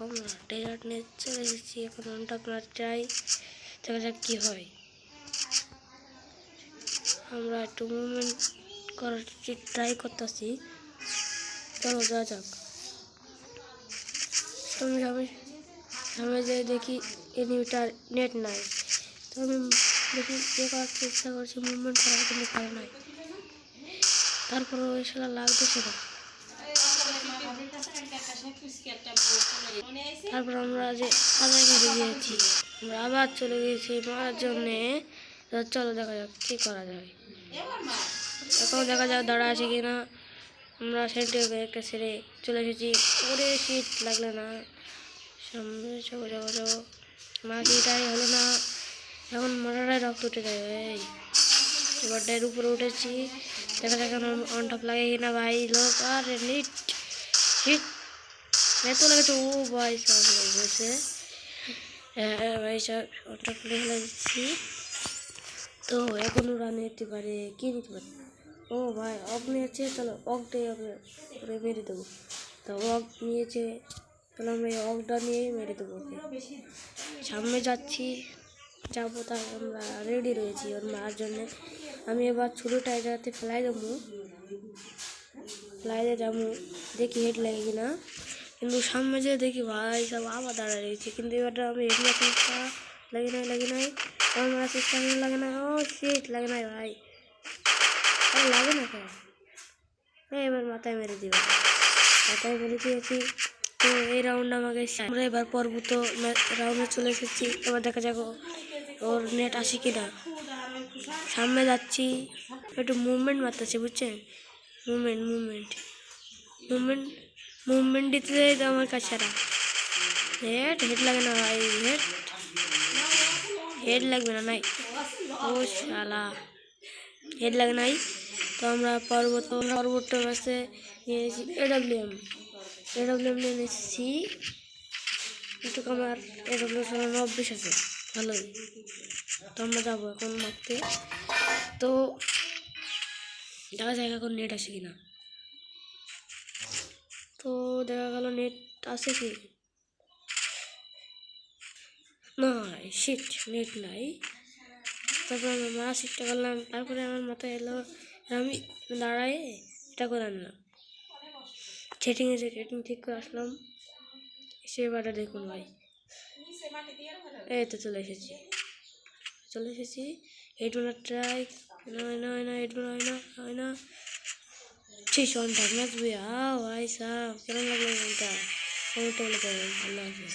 আমরা ডেজার্ট নিয়ে চলে এসেছি। এখন অনটা আপনার চাই, দেখা যাক কী হয়। আমরা একটু মুভমেন্ট করার ট্রাই করতেছি। চলো যা যাক। আমি যে দেখি এনিমিটার নেট নাই, তো আমি দেখি ইয়ে করার চেষ্টা করছি, মুভমেন্ট করার, কিন্তু ভালো নাই। তারপরে ওই শালা লাগতেছে না। তারপর আমরা যে আবার মেরে দিয়েছি, আমরা আবার চলে গিয়েছি মারার জন্যে। চলো দেখা যাক কী করা যায়। এখন দেখা যাক দাঁড়া আছে কিনা। আমরা সেন্টারে একটা ছেড়ে চলে এসেছি। ওরে শীত লাগলে না, সামনে যাবো যাবো যাবো। মাটিটাই হলো না, এখন মারাটাই রক্ত উঠে যায়। এই এবারটার উপরে উঠেছি, দেখা যাক অন টপ লাগে কিনা। ভাই লোক আর নিট হিট এত লেগেছে। ও ভাই সব লেগেছে। হ্যাঁ ভাই সব অন টপ ফেলে দিচ্ছি। তো এখন ওরা নিতে পারে, কি নিতে পারে? ও ভাই অগ নিয়েছে, চলো অগটাই ওরে মেরে দেবো। তো অগ নিয়েছে, তাহলে আমরা এই অগটা নিয়েই মেরে দেবো ওকে। সামনে যাবো, তাই আমরা রেডি রয়েছি ওর মারার জন্যে। আমি এবার ছোটোটা এটাতে ফেলাই দেবো, ফেলাই দিয়ে যাবো, দেখি হেড লাগে কিনা। কিন্তু সামনে যে দেখি ভাই সব আবার দাঁড়ায় রয়েছে, কিন্তু এবারটা আমি হেড মারার চেষ্টা লাগে নাই আমার মারার চেষ্টা লাগে না। ও সিট লাগে নাই ভাই, লাগে না কেন? এবার মাথায় মেরে দিও, মাথায় মেরে দিয়েছি। তো এই রাউন্ড আমাকে আমরা এবার পরবর্তী রাউন্ডে চলে এসেছি। এবার দেখা যাক ওর নেট আসে কিনা। সামনে যাচ্ছি, একটু মুভমেন্ট মারতেছি, বুঝছেন? মুভমেন্ট দিতে তো আমার কাছে হেড লাগে না ভাই, হেড লাগবে না নাই। ও শালা হেড লাগে নাই। তো আমরা পরবর্তী ম্যাচে নিয়েছি এডব্লিউএম নিয়ে নিচ্ছি। কিন্তু আমার এডব্লিউ 90 আছে, ভালোই। তো আমরা যাবো এখন মারতে। তো দেখা যায় এখন নেট আসে কিনা। তো দেখা গেল নেট আছে কি না, শিট নেট নাই। তারপরে আমি মারা চেষ্টা করলাম, তারপরে আমার মাথায় এলো আমি দাঁড়াই এটা করার না। সেটিং ঠিক করে আসলাম, সেবারটা দেখুন ভাই। এই তো চলে এসেছি। হেডফোনের ট্রাই না হেডফোন হয় না। ঠিক অন থাক ম্যাচ ভাই সাহ, কেমন লাগলো এটা? ভালো আছে।